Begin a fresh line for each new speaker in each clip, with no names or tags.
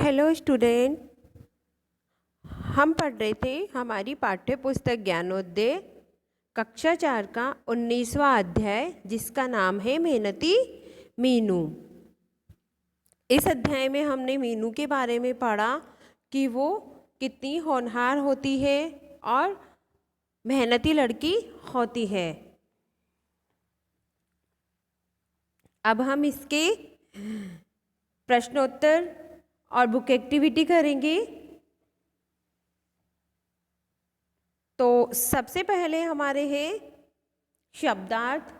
Hello student, हम पढ़ रहे थे हमारी पाठ्य पुस्तक ज्ञानोदय कक्षा 4 का 19वां अध्याय, जिसका नाम है मेहनती मीनू। इस अध्याय में हमने मीनू के बारे में पढ़ा कि वो कितनी होनहार होती है और मेहनती लड़की होती है। अब हम इसके प्रश्नोत्तर और बुक एक्टिविटी करेंगे। तो सबसे पहले हमारे हैं शब्दार्थ।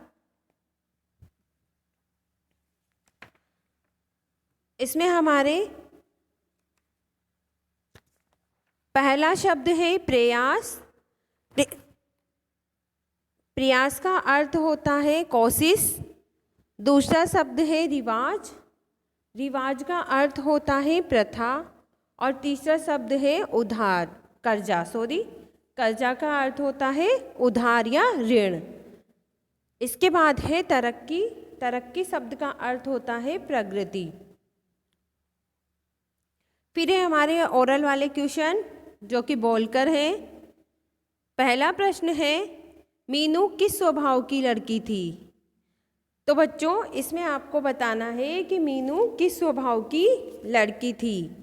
इसमें हमारे पहला शब्द है प्रयास। प्रयास का अर्थ होता है कोशिश। दूसरा शब्द है रिवाज। रिवाज का अर्थ होता है प्रथा। और तीसरा शब्द है उधार, कर्जा का अर्थ होता है उधार या ऋण। इसके बाद है तरक्की। तरक्की शब्द का अर्थ होता है प्रगति। फिर है हमारे ओरल वाले क्वेश्चन जो कि बोलकर है। पहला प्रश्न है, मीनू किस स्वभाव की लड़की थी? तो बच्चों, इसमें आपको बताना है कि मीनू किस स्वभाव की लड़की थी।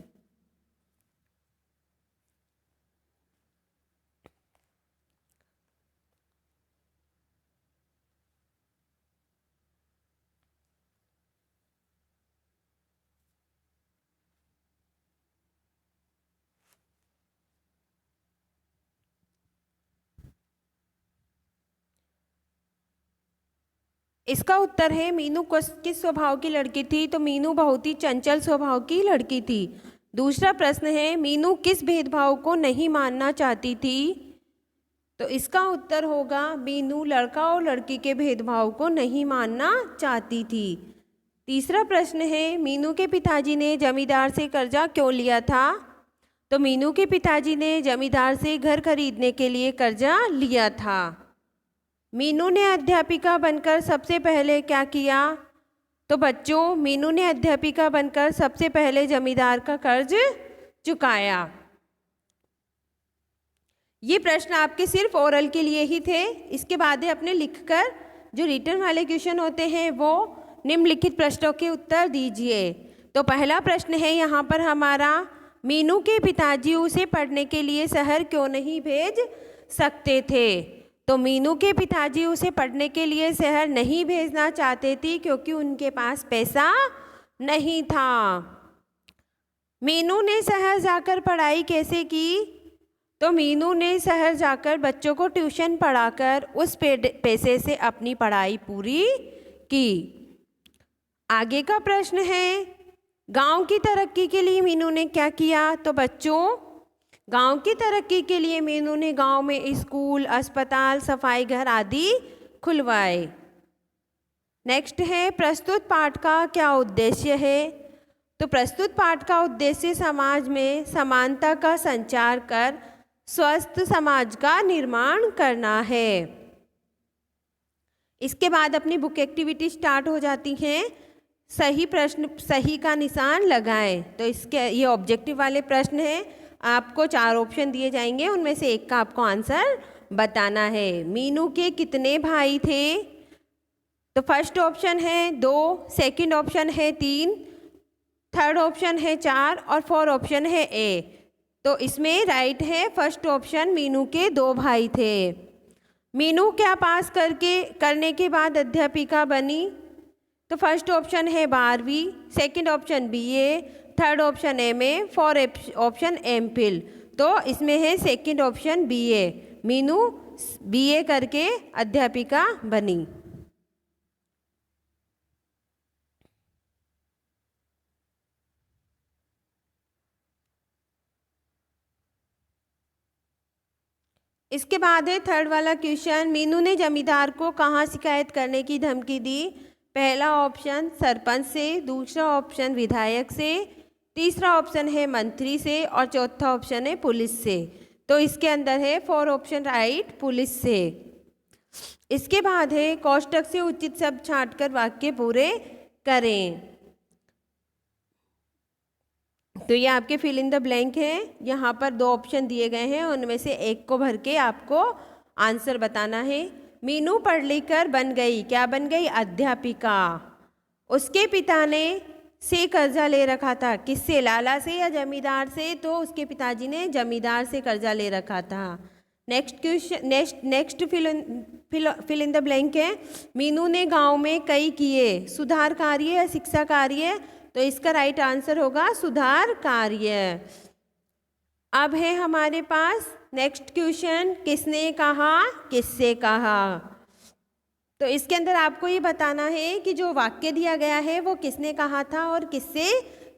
इसका उत्तर है मीनू किस स्वभाव की लड़की थी? तो मीनू बहुत ही चंचल स्वभाव की लड़की थी। दूसरा प्रश्न है, मीनू किस भेदभाव को नहीं मानना चाहती थी? तो इसका उत्तर होगा मीनू लड़का और लड़की के भेदभाव को नहीं मानना चाहती थी। तीसरा प्रश्न है, मीनू के पिताजी ने जमींदार से कर्जा क्यों लिया था? तो मीनू के पिताजी ने जमींदार से घर खरीदने के लिए कर्जा लिया था। मीनू ने अध्यापिका बनकर सबसे पहले क्या किया? तो बच्चों, मीनू ने अध्यापिका बनकर सबसे पहले जमींदार का कर्ज चुकाया। ये प्रश्न आपके सिर्फ ओरल के लिए ही थे। इसके बाद अपने लिखकर जो रिटन वाले क्वेश्चन होते हैं वो निम्नलिखित प्रश्नों के उत्तर दीजिए। तो पहला प्रश्न है यहाँ पर हमारा, मीनू के पिताजी उसे पढ़ने के लिए शहर क्यों नहीं भेज सकते थे? तो मीनू के पिताजी उसे पढ़ने के लिए शहर नहीं भेजना चाहते थे क्योंकि उनके पास पैसा नहीं था। मीनू ने शहर जाकर पढ़ाई कैसे की? तो मीनू ने शहर जाकर बच्चों को ट्यूशन पढ़ाकर उस पैसे से अपनी पढ़ाई पूरी की। आगे का प्रश्न है, गांव की तरक्की के लिए मीनू ने क्या किया? तो बच्चों, गांव की तरक्की के लिए मीनू ने गांव में स्कूल, अस्पताल, सफाई घर आदि खुलवाए। नेक्स्ट है, प्रस्तुत पाठ का क्या उद्देश्य है? तो प्रस्तुत पाठ का उद्देश्य समाज में समानता का संचार कर स्वस्थ समाज का निर्माण करना है। इसके बाद अपनी बुक एक्टिविटी स्टार्ट हो जाती हैं। सही प्रश्न, सही का निशान लगाएं। तो इसके ये ऑब्जेक्टिव वाले प्रश्न हैं। आपको 4 ऑप्शन दिए जाएंगे, उनमें से एक का आपको आंसर बताना है। मीनू के कितने भाई थे? तो फर्स्ट ऑप्शन है 2, सेकंड ऑप्शन है 3, थर्ड ऑप्शन है 4 और फोर्थ ऑप्शन है ए। तो इसमें राइट है फर्स्ट ऑप्शन, मीनू के 2 भाई थे। मीनू क्या पास करने के बाद अध्यापिका बनी? तो फर्स्ट ऑप्शन है 12वीं, second option BA, third option MA, fourth option MPhil। तो इसमें है second option BA, Meenu BA करके अध्यापिका बनी। इसके बाद है थर्ड वाला क्वेश्चन, मीनू ने जमींदार को कहाँ शिकायत करने की धमकी दी? पहला ऑप्शन सरपंच से, दूसरा ऑप्शन विधायक से, तीसरा ऑप्शन है मंत्री से और चौथा ऑप्शन है पुलिस से। तो इसके अंदर है फोर ऑप्शन राइट, पुलिस से। इसके बाद है कोष्टक से उचित शब्द छांटकर वाक्य पूरे करें। तो ये आपके फिल इन द ब्लैंक है। यहाँ पर दो ऑप्शन दिए गए हैं, उनमें से एक को भर के आपको आंसर बताना है। मीनू पढ़ लिख कर बन गई, क्या बन गई? अध्यापिका। उसके पिता ने से कर्जा ले रखा था, किससे? लाला से या जमींदार से? तो उसके पिताजी ने जमींदार से कर्जा ले रखा था। Next question, next fill in the blank है। मीनू ने गांव में कई किए, सुधार कार्य या शिक्षा कार्य? तो इसका राइट आंसर होगा सुधार कार्य। अब है हमारे पास नेक्स्ट क्वेश्चन, किसने कहा, किससे कहा? तो इसके अंदर आपको ये बताना है कि जो वाक्य दिया गया है वो किसने कहा था और किससे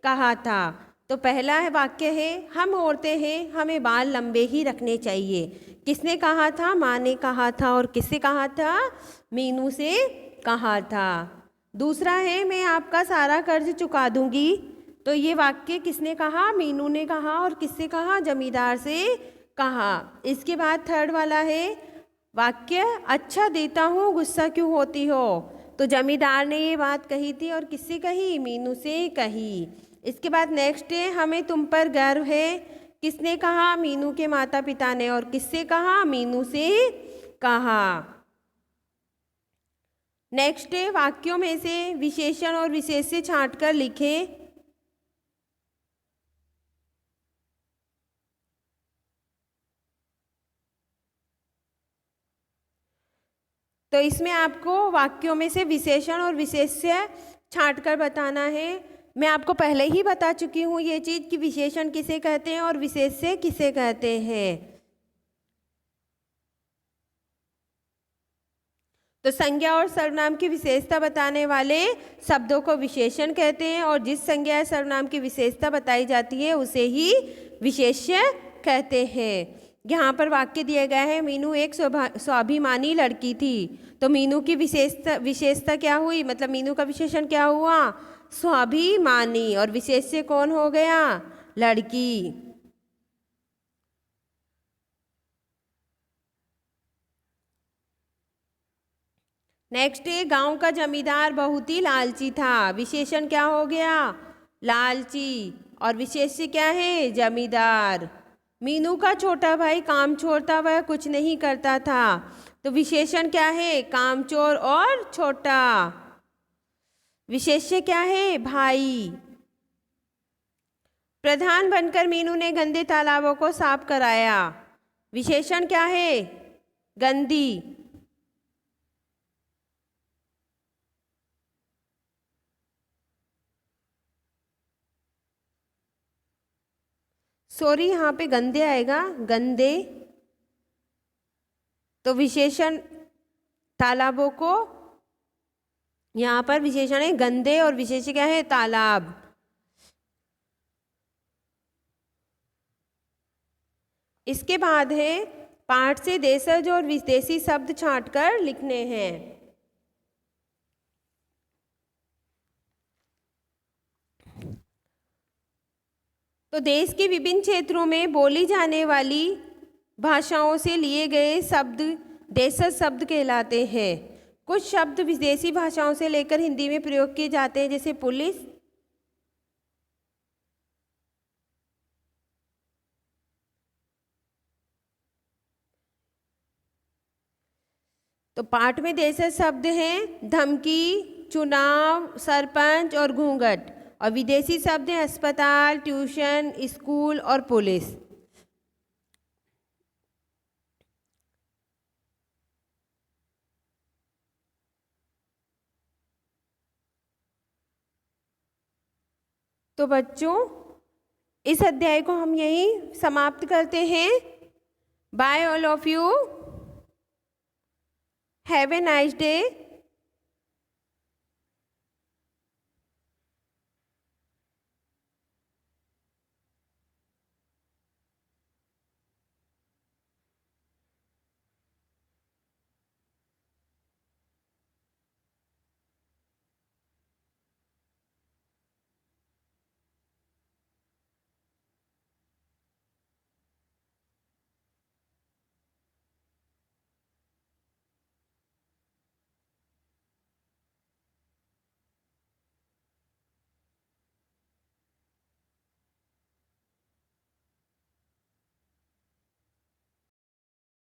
कहा था। तो पहला है वाक्य है, हम औरतें हैं, हमें बाल लंबे ही रखने चाहिए। किसने कहा था? माँ ने कहा था। और किससे कहा था? मीनू से कहा था। दूसरा है, मैं आपका सारा कर्ज चुका दूंगी। तो ये वाक्य किसने कहा? मीनू ने कहा। और किससे कहा? जमींदार से कहा। इसके बाद थर्ड वाला है वाक्य, अच्छा देता हूँ गुस्सा क्यों होती हो? तो जमींदार ने ये बात कही थी। और किससे कही? मीनू से कही। इसके बाद नेक्स्ट है, हमें तुम पर गर्व है। किसने कहा? मीनू के माता पिता ने। और किससे कहा? मीनू से कहा। नेक्स्ट है, वाक्यों में से विशेषण और विशेष्य छांटकर लिखें। तो इसमें आपको वाक्यों में से विशेषण और विशेष्य छांटकर बताना है। मैं आपको पहले ही बता चुकी हूँ ये चीज़ कि विशेषण किसे कहते हैं और विशेष्य किसे कहते हैं। तो संज्ञा और सर्वनाम की विशेषता बताने वाले शब्दों को विशेषण कहते हैं, और जिस संज्ञा या सर्वनाम की विशेषता बताई जाती है उसे ही विशेष्य कहते हैं। यहाँ पर वाक्य दिया गया है, मीनू एक स्वाभिमानी लड़की थी। तो मीनू की विशेषता क्या हुई? मतलब मीनू का विशेषण क्या हुआ? स्वाभिमानी। और विशेष्य कौन हो गया? लड़की। नेक्स्ट है, गांव का जमींदार बहुत ही लालची था। विशेषण क्या हो गया? लालची। और विशेष्य क्या है? जमींदार। मीनू का छोटा भाई काम छोड़ता, वह कुछ नहीं करता था। तो विशेषण क्या है? कामचोर और छोटा। विशेष्य क्या है? भाई। प्रधान बनकर मीनू ने गंदे तालाबों को साफ कराया। विशेषण क्या है? गंदी। सॉरी, यहाँ पे गंदे आएगा, गंदे। तो विशेषण तालाबों को, यहाँ पर विशेषण है गंदे और विशेष्य क्या है? तालाब। इसके बाद है पाठ से देशज और विदेशी शब्द छांटकर लिखने हैं। तो देश के विभिन्न क्षेत्रों में बोली जाने वाली भाषाओं से लिए गए शब्द देशज शब्द कहलाते हैं। कुछ शब्द विदेशी भाषाओं से लेकर हिंदी में प्रयोग किए जाते हैं, जैसे पुलिस। तो पाठ में देशज शब्द हैं धमकी, चुनाव, सरपंच और घूंघट। और विदेशी शब्द हैं अस्पताल, ट्यूशन, स्कूल और पुलिस। तो बच्चों, इस अध्याय को हम यहीं समाप्त करते हैं। Bye all of you, have a nice day.